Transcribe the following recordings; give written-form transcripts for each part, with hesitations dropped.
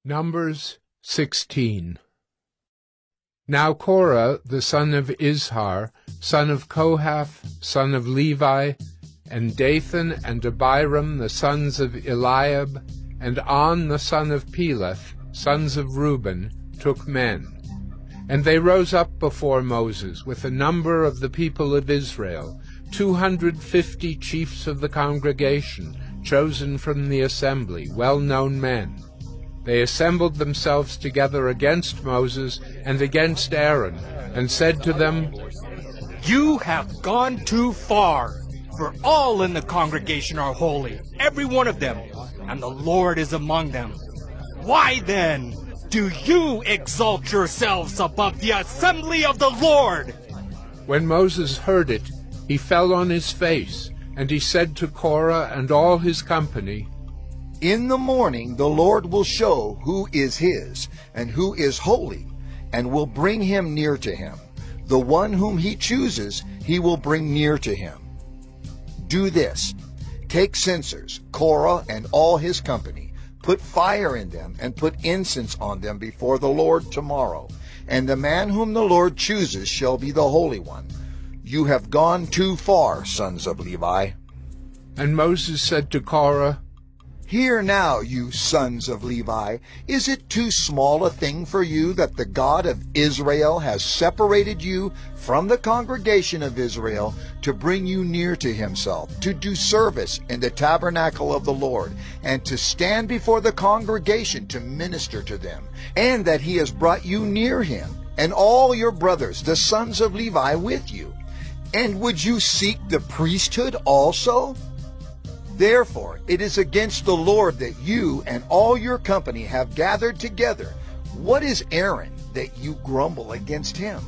Numbers 16. Now Korah, the son of Izhar, son of Kohath, son of Levi, and Dathan and Abiram, the sons of Eliab, and On, the son of Peleth, sons of Reuben, took men. And they rose up before Moses with a number of the people of Israel, 250 chiefs of the congregation, chosen from the assembly, well-known men. They assembled themselves together against Moses and against Aaron, and said to them, "You have gone too far, for all in the congregation are holy, every one of them, and the Lord is among them. Why then do you exalt yourselves above the assembly of the Lord?" When Moses heard it, he fell on his face, and he said to Korah and all his company, "In the morning the Lord will show who is his, and who is holy, and will bring him near to him. The one whom he chooses, he will bring near to him. Do this: take censers, Korah and all his company, put fire in them, and put incense on them before the Lord tomorrow. And the man whom the Lord chooses shall be the Holy One. You have gone too far, sons of Levi." And Moses said to Korah, "Hear now, you sons of Levi, is it too small a thing for you that the God of Israel has separated you from the congregation of Israel to bring you near to himself, to do service in the tabernacle of the Lord, and to stand before the congregation to minister to them, and that he has brought you near him, and all your brothers, the sons of Levi, with you? And would you seek the priesthood also? Therefore it is against the Lord that you and all your company have gathered together. What is Aaron that you grumble against him?"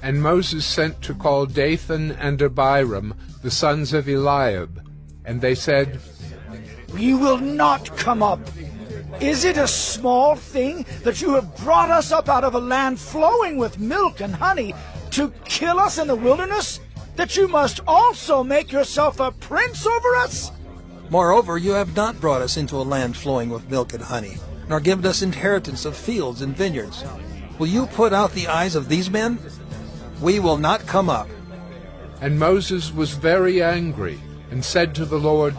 And Moses sent to call Dathan and Abiram, the sons of Eliab. And they said, "We will not come up. Is it a small thing that you have brought us up out of a land flowing with milk and honey to kill us in the wilderness, that you must also make yourself a prince over us?" Moreover, you have not brought us into a land flowing with milk and honey, nor given us inheritance of fields and vineyards. Will you put out the eyes of these men? We will not come up. And Moses was very angry, and said to the Lord,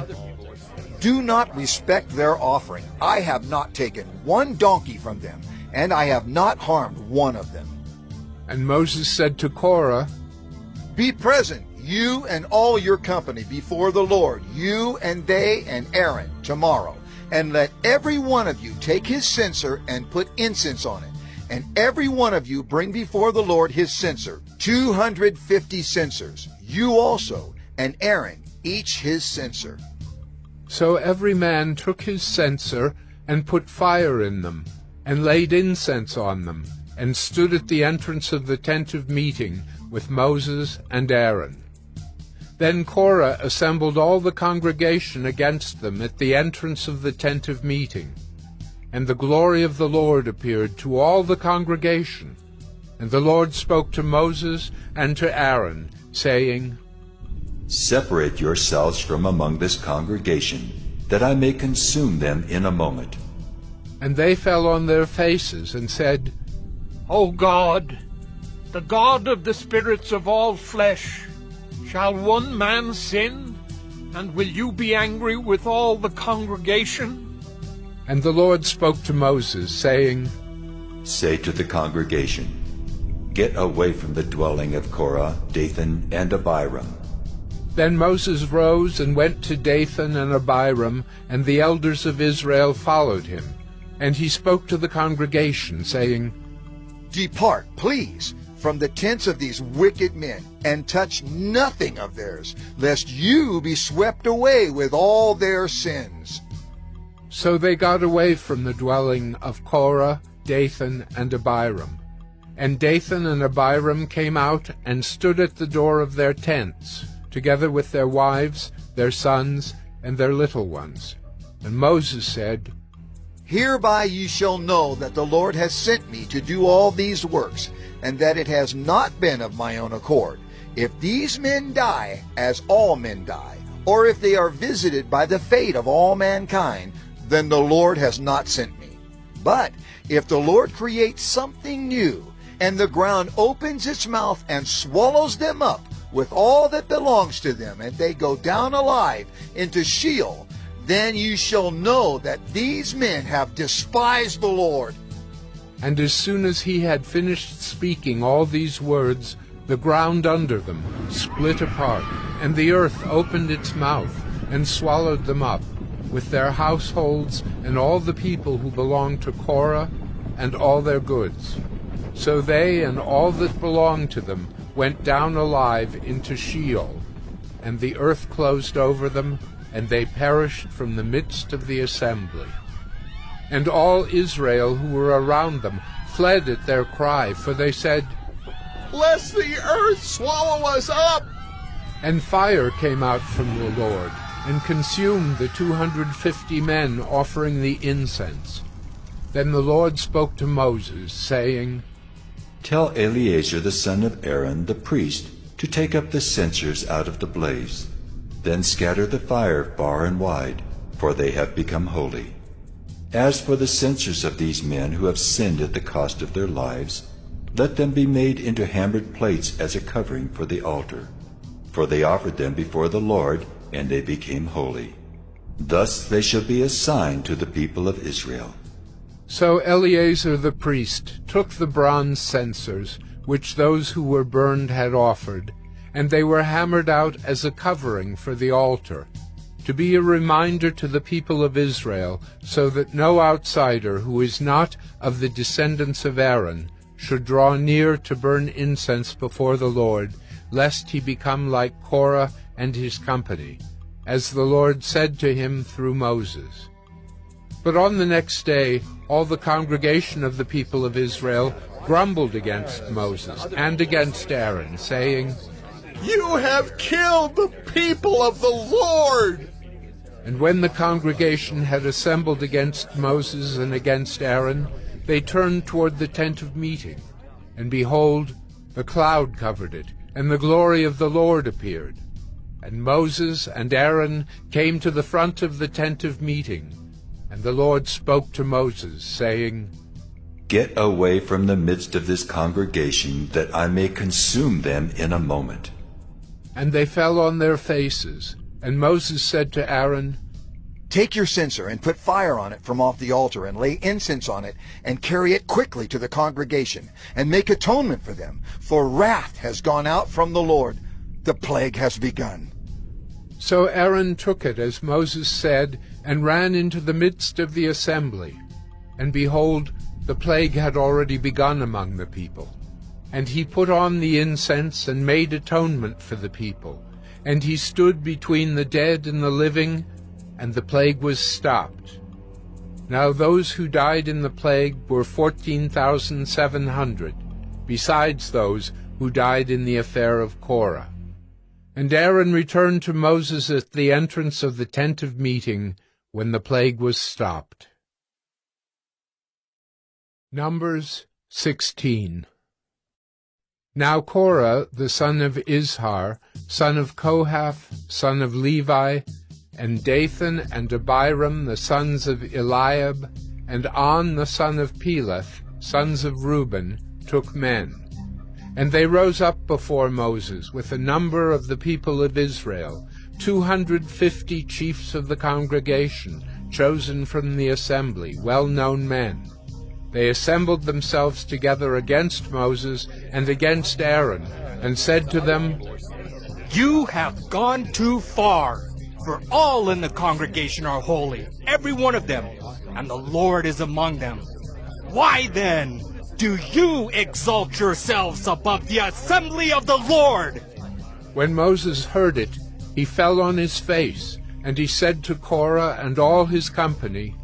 "Do not respect their offering. I have not taken one donkey from them, and I have not harmed one of them." And Moses said to Korah, "Be present, you and all your company, before the Lord, you and they and Aaron, tomorrow. And let every one of you take his censer and put incense on it. And every one of you bring before the Lord his censer, 250 censers. You also, and Aaron, each his censer." So every man took his censer, and put fire in them, and laid incense on them, and stood at the entrance of the tent of meeting, with Moses and Aaron. Then Korah assembled all the congregation against them at the entrance of the tent of meeting. And the glory of the Lord appeared to all the congregation. And the Lord spoke to Moses and to Aaron, saying, "Separate yourselves from among this congregation, that I may consume them in a moment." And they fell on their faces and said, O God, the God of the spirits of all flesh, shall one man sin, and will you be angry with all the congregation? And the Lord spoke to Moses, saying, "Say to the congregation, get away from the dwelling of Korah, Dathan, and Abiram." Then Moses rose and went to Dathan and Abiram, and the elders of Israel followed him. And he spoke to the congregation, saying, "Depart, please, from the tents of these wicked men, and touch nothing of theirs, lest you be swept away with all their sins." So they got away from the dwelling of Korah, Dathan, and Abiram. And Dathan and Abiram came out and stood at the door of their tents, together with their wives, their sons, and their little ones. And Moses said, "Hereby ye shall know that the Lord has sent me to do all these works, and that it has not been of my own accord. If these men die, as all men die, or if they are visited by the fate of all mankind, then the Lord has not sent me. But if the Lord creates something new, and the ground opens its mouth and swallows them up with all that belongs to them, and they go down alive into Sheol, then you shall know that these men have despised the Lord. And as soon as he had finished speaking all these words, the ground under them split apart, and the earth opened its mouth and swallowed them up, with their households and all the people who belonged to Korah and all their goods. So they and all that belonged to them went down alive into Sheol, and the earth closed over them, and they perished from the midst of the assembly. And all Israel who were around them fled at their cry, for they said, "Lest the earth swallow us up!" And fire came out from the Lord, and consumed the 250 men offering the incense. Then the Lord spoke to Moses, saying, Tell Eleazar the son of Aaron the priest to take up the censers out of the blaze. Then scatter the fire far and wide, for they have become holy. As for the censers of these men who have sinned at the cost of their lives, let them be made into hammered plates as a covering for the altar. For they offered them before the Lord, and they became holy. Thus they shall be a sign to the people of Israel. So Eleazar the priest took the bronze censers, which those who were burned had offered, and they were hammered out as a covering for the altar, to be a reminder to the people of Israel, so that no outsider who is not of the descendants of Aaron should draw near to burn incense before the Lord, lest he become like Korah and his company, as the Lord said to him through Moses. But on the next day all the congregation of the people of Israel grumbled against Moses and against Aaron, saying, "You have killed the people of the Lord!" And when the congregation had assembled against Moses and against Aaron, they turned toward the tent of meeting. And behold, a cloud covered it, and the glory of the Lord appeared. And Moses and Aaron came to the front of the tent of meeting. And the Lord spoke to Moses, saying, Get away from the midst of this congregation, that I may consume them in a moment. And they fell on their faces. And Moses said to Aaron, Take your censer and put fire on it from off the altar, and lay incense on it, and carry it quickly to the congregation, and make atonement for them, for wrath has gone out from the Lord. The plague has begun. So Aaron took it as Moses said, and ran into the midst of the assembly. And behold, the plague had already begun among the people. And he put on the incense and made atonement for the people. And he stood between the dead and the living, and the plague was stopped. Now those who died in the plague were 14,700, besides those who died in the affair of Korah. And Aaron returned to Moses at the entrance of the tent of meeting, when the plague was stopped. Numbers 16. Now Korah, the son of Izhar, son of Kohath, son of Levi, and Dathan and Abiram, the sons of Eliab, and On, the son of Peleth, sons of Reuben, took men. And they rose up before Moses with a number of the people of Israel, 250 chiefs of the congregation, chosen from the assembly, well-known men. They assembled themselves together against Moses and against Aaron, and said to them, You have gone too far, for all in the congregation are holy, every one of them, and the Lord is among them. Why then do you exalt yourselves above the assembly of the Lord? When Moses heard it, he fell on his face, and he said to Korah and all his company,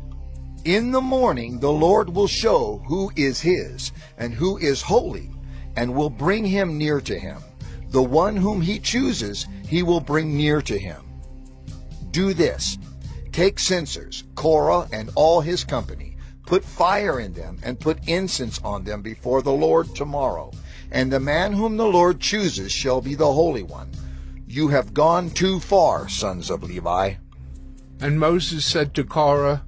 In the morning the Lord will show who is his, and who is holy, and will bring him near to him. The one whom he chooses, he will bring near to him. Do this. Take censers, Korah and all his company. Put fire in them, and put incense on them before the Lord tomorrow. And the man whom the Lord chooses shall be the Holy One. You have gone too far, sons of Levi. And Moses said to Korah,